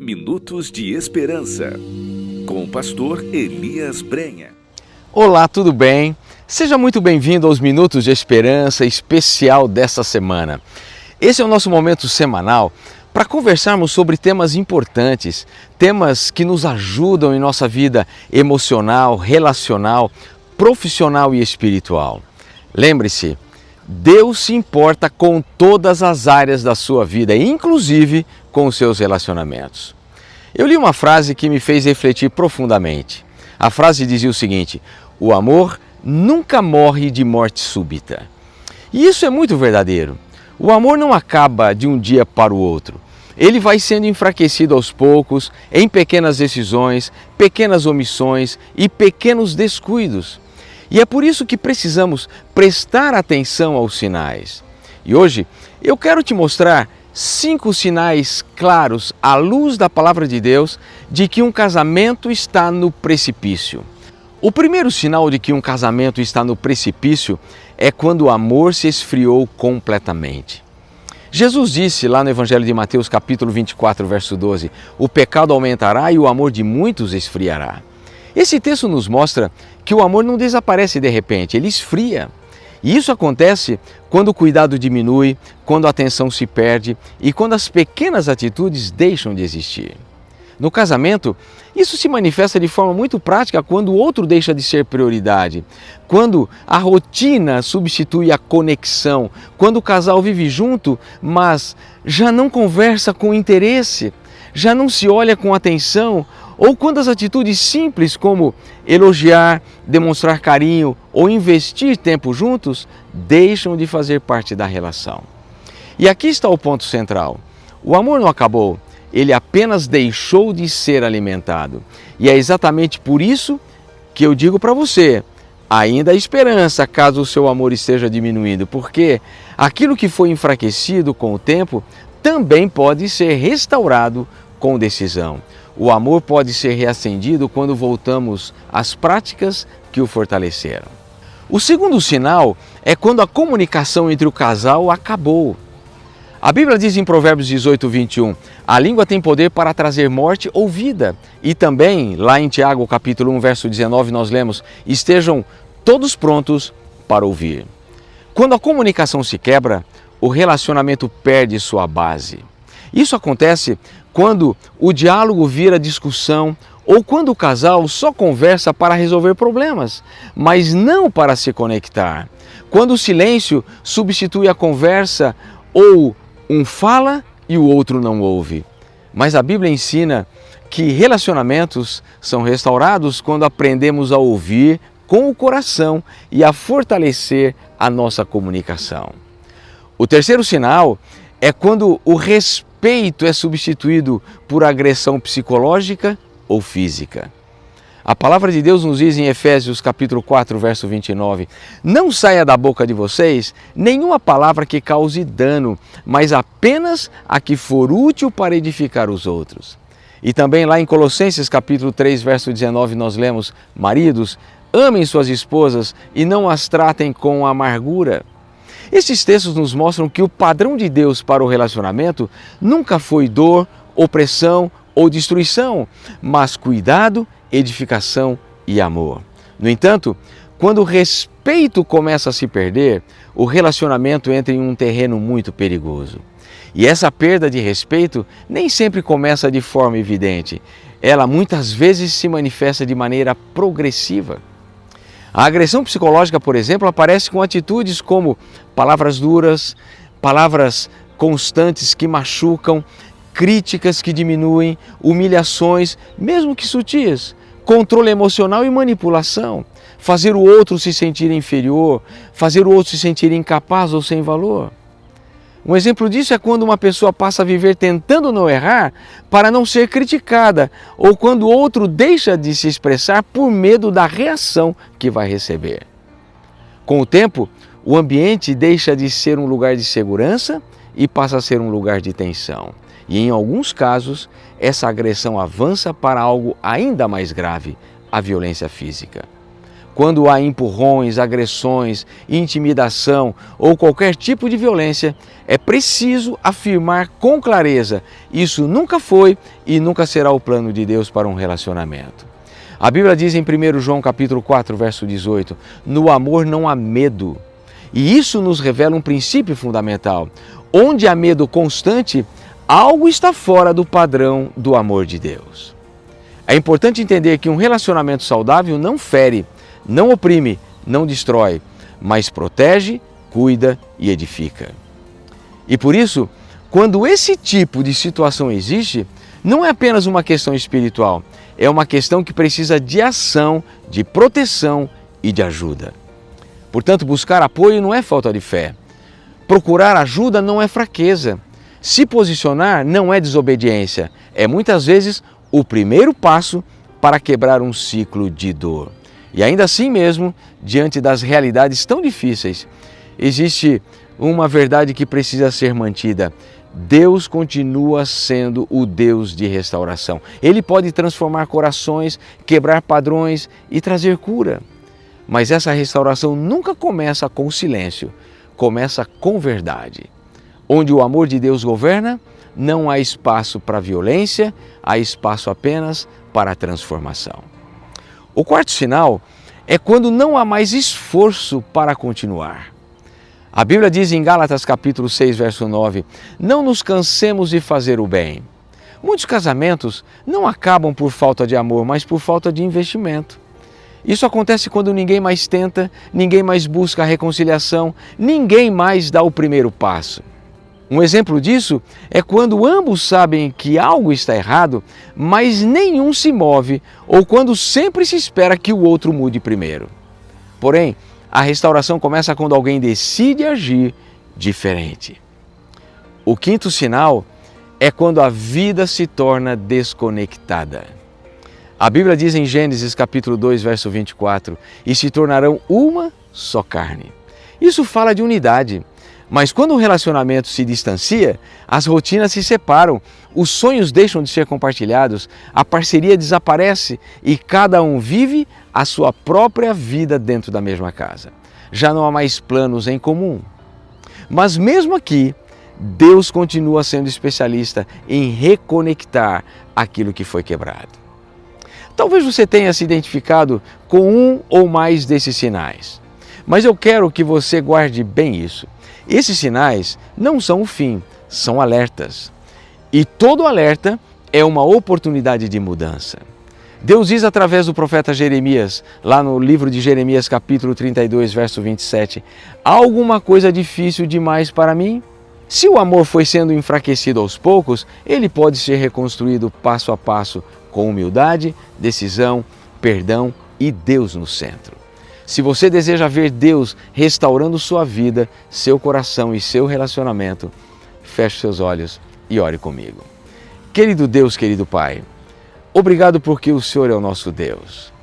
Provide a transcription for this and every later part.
Minutos de Esperança, com o pastor Elias Brenha. Olá, tudo bem? Seja muito bem-vindo aos Minutos de Esperança especial dessa semana. Esse é o nosso momento semanal para conversarmos sobre temas importantes, temas que nos ajudam em nossa vida emocional, relacional, profissional e espiritual. Lembre-se, Deus se importa com todas as áreas da sua vida, inclusive com os seus relacionamentos. Eu li uma frase que me fez refletir profundamente. A frase dizia o seguinte: o amor nunca morre de morte súbita. E isso é muito verdadeiro. O amor não acaba de um dia para o outro. Ele vai sendo enfraquecido aos poucos, em pequenas decisões, pequenas omissões e pequenos descuidos. E é por isso que precisamos prestar atenção aos sinais. E hoje eu quero te mostrar 5 sinais claros, à luz da palavra de Deus, de que um casamento está no precipício. O primeiro sinal de que um casamento está no precipício é quando o amor se esfriou completamente. Jesus disse lá no Evangelho de Mateus, capítulo 24, verso 12, o pecado aumentará e o amor de muitos esfriará. Esse texto nos mostra que o amor não desaparece de repente, ele esfria. E isso acontece quando o cuidado diminui, quando a atenção se perde e quando as pequenas atitudes deixam de existir. No casamento, isso se manifesta de forma muito prática quando o outro deixa de ser prioridade, quando a rotina substitui a conexão, quando o casal vive junto, mas já não conversa com interesse, já não se olha com atenção, ou quando as atitudes simples como elogiar, demonstrar carinho ou investir tempo juntos deixam de fazer parte da relação. E aqui está o ponto central. O amor não acabou, ele apenas deixou de ser alimentado. E é exatamente por isso que eu digo para você, ainda há esperança caso o seu amor esteja diminuindo, porque aquilo que foi enfraquecido com o tempo também pode ser restaurado com decisão. O amor pode ser reacendido quando voltamos às práticas que o fortaleceram. O segundo sinal é quando a comunicação entre o casal acabou. A Bíblia diz em Provérbios 18, 21, a língua tem poder para trazer morte ou vida. E também, lá em Tiago, capítulo 1, verso 19, nós lemos, estejam todos prontos para ouvir. Quando a comunicação se quebra, o relacionamento perde sua base. Isso acontece quando o diálogo vira discussão ou quando o casal só conversa para resolver problemas, mas não para se conectar. Quando o silêncio substitui a conversa ou um fala e o outro não ouve. Mas a Bíblia ensina que relacionamentos são restaurados quando aprendemos a ouvir com o coração e a fortalecer a nossa comunicação. O terceiro sinal é quando o respeito é substituído por agressão psicológica ou física. A palavra de Deus nos diz em Efésios capítulo 4, verso 29, não saia da boca de vocês nenhuma palavra que cause dano, mas apenas a que for útil para edificar os outros. E também lá em Colossenses capítulo 3, verso 19, nós lemos, maridos, amem suas esposas e não as tratem com amargura. Esses textos nos mostram que o padrão de Deus para o relacionamento nunca foi dor, opressão ou destruição, mas cuidado, edificação e amor. No entanto, quando o respeito começa a se perder, o relacionamento entra em um terreno muito perigoso. E essa perda de respeito nem sempre começa de forma evidente. Ela muitas vezes se manifesta de maneira progressiva. A agressão psicológica, por exemplo, aparece com atitudes como palavras duras, palavras constantes que machucam, críticas que diminuem, humilhações, mesmo que sutis, controle emocional e manipulação, fazer o outro se sentir inferior, fazer o outro se sentir incapaz ou sem valor. Um exemplo disso é quando uma pessoa passa a viver tentando não errar para não ser criticada, ou quando o outro deixa de se expressar por medo da reação que vai receber. Com o tempo, o ambiente deixa de ser um lugar de segurança e passa a ser um lugar de tensão. E em alguns casos, essa agressão avança para algo ainda mais grave, a violência física. Quando há empurrões, agressões, intimidação ou qualquer tipo de violência, é preciso afirmar com clareza: isso nunca foi e nunca será o plano de Deus para um relacionamento. A Bíblia diz em 1 João capítulo 4, verso 18, no amor não há medo. E isso nos revela um princípio fundamental. Onde há medo constante, algo está fora do padrão do amor de Deus. É importante entender que um relacionamento saudável não fere, não oprime, não destrói, mas protege, cuida e edifica. E por isso, quando esse tipo de situação existe, não é apenas uma questão espiritual, é uma questão que precisa de ação, de proteção e de ajuda. Portanto, buscar apoio não é falta de fé. Procurar ajuda não é fraqueza. Se posicionar não é desobediência. É muitas vezes o primeiro passo para quebrar um ciclo de dor. E ainda assim mesmo, diante das realidades tão difíceis, existe uma verdade que precisa ser mantida. Deus continua sendo o Deus de restauração. Ele pode transformar corações, quebrar padrões e trazer cura. Mas essa restauração nunca começa com silêncio, começa com verdade. Onde o amor de Deus governa, não há espaço para violência, há espaço apenas para a transformação. O quarto sinal é quando não há mais esforço para continuar. A Bíblia diz em Gálatas capítulo 6, verso 9, não nos cansemos de fazer o bem. Muitos casamentos não acabam por falta de amor, mas por falta de investimento. Isso acontece quando ninguém mais tenta, ninguém mais busca a reconciliação, ninguém mais dá o primeiro passo. Um exemplo disso é quando ambos sabem que algo está errado, mas nenhum se move, ou quando sempre se espera que o outro mude primeiro. Porém, a restauração começa quando alguém decide agir diferente. O quinto sinal é quando a vida se torna desconectada. A Bíblia diz em Gênesis capítulo 2, verso 24, e se tornarão uma só carne. Isso fala de unidade, mas quando o relacionamento se distancia, as rotinas se separam, os sonhos deixam de ser compartilhados, a parceria desaparece e cada um vive a sua própria vida dentro da mesma casa. Já não há mais planos em comum. Mas mesmo aqui, Deus continua sendo especialista em reconectar aquilo que foi quebrado. Talvez você tenha se identificado com um ou mais desses sinais, mas eu quero que você guarde bem isso. Esses sinais não são o fim, são alertas. E todo alerta é uma oportunidade de mudança. Deus diz através do profeta Jeremias, lá no livro de Jeremias capítulo 32, verso 27, há alguma coisa difícil demais para mim? Se o amor foi sendo enfraquecido aos poucos, ele pode ser reconstruído passo a passo, com humildade, decisão, perdão e Deus no centro. Se você deseja ver Deus restaurando sua vida, seu coração e seu relacionamento, feche seus olhos e ore comigo. Querido Deus, querido Pai, obrigado porque o Senhor é o nosso Deus.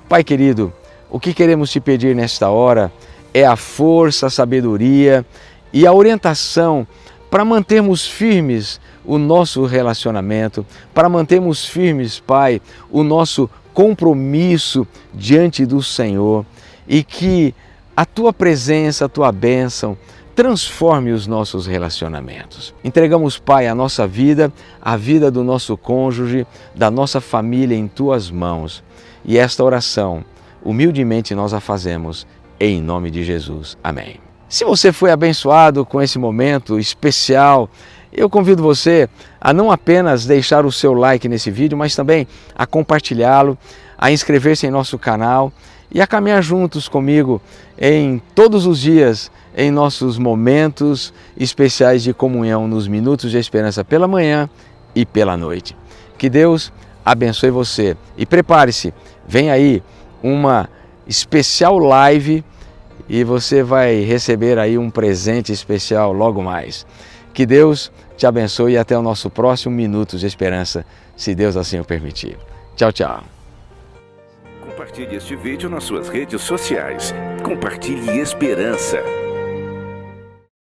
Pai querido, o que queremos te pedir nesta hora é a força, a sabedoria e a orientação para mantermos firmes o nosso relacionamento, para mantermos firmes, Pai, o nosso compromisso diante do Senhor e que a Tua presença, a Tua bênção transforme os nossos relacionamentos. Entregamos, Pai, a nossa vida, a vida do nosso cônjuge, da nossa família em Tuas mãos. E esta oração, humildemente nós a fazemos em nome de Jesus. Amém. Se você foi abençoado com esse momento especial, eu convido você a não apenas deixar o seu like nesse vídeo, mas também a compartilhá-lo, a inscrever-se em nosso canal e a caminhar juntos comigo em todos os dias, em nossos momentos especiais de comunhão, nos Minutos de Esperança pela manhã e pela noite. Que Deus abençoe você e prepare-se, vem aí uma especial live e você vai receber aí um presente especial logo mais. Que Deus te abençoe e até o nosso próximo Minutos de Esperança, se Deus assim o permitir. Tchau, tchau. Compartilhe este vídeo nas suas redes sociais. Compartilhe esperança.